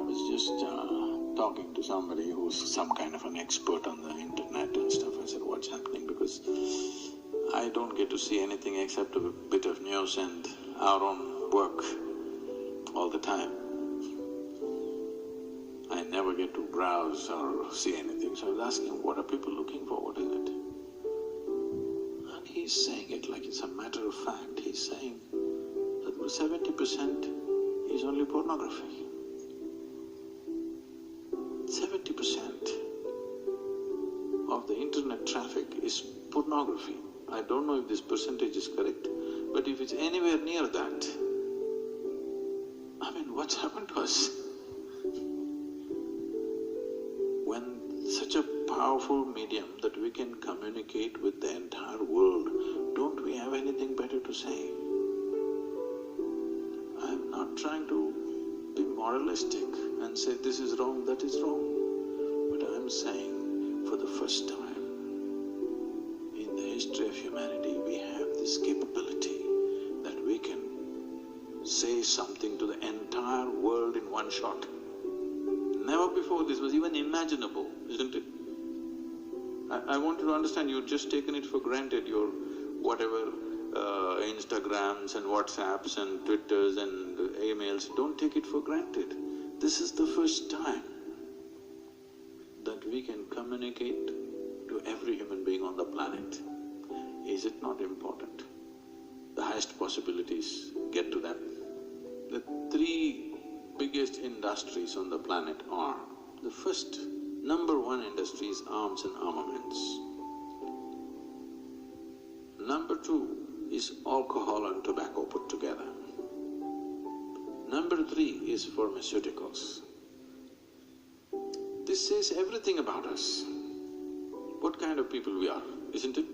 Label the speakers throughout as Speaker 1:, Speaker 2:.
Speaker 1: was just talking to somebody who's some kind of an expert on the internet and stuff. I said, what's happening? Because I don't get to see anything except a bit of news and our own work all the time. I never get to browse or see anything, so I was asking, what are people looking for, what is it? And he's saying it like it's a matter of fact. He's saying that 70% is only pornography. 70% of the internet traffic is pornography. I don't know if this percentage is correct, but if it's anywhere near that, I mean, what's happened to us? When such a powerful medium that we can communicate with the entire world, don't we have anything better to say? I'm not trying to be moralistic and say this is wrong, that is wrong, but I'm saying for the first time in the history of humanity, we have this capability that we can say something to the entire world in one shot. Never before this was even imaginable, isn't it? I want you to understand, you've just taken it for granted, your whatever Instagrams and WhatsApps and Twitters and emails, don't take it for granted. This is the first time that we can communicate to every human being on the planet. Is it not important? The highest possibilities get to them. The three biggest industries on the planet are, the first, number one industry is arms and armaments. Number two is alcohol and tobacco put together. Number three is pharmaceuticals. This says everything about us, what kind of people we are, isn't it?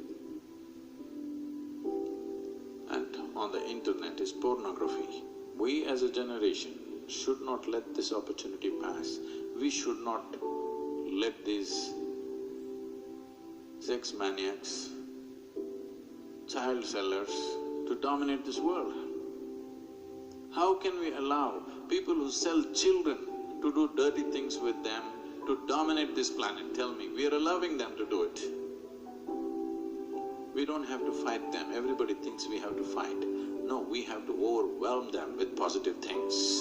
Speaker 1: And on the internet is pornography. We as a generation should not let this opportunity pass. We should not let these sex maniacs, child sellers to dominate this world. How can we allow people who sell children to do dirty things with them to dominate this planet? Tell me, we are allowing them to do it. We don't have to fight them. Everybody thinks we have to fight. No, we have to overwhelm them with positive things.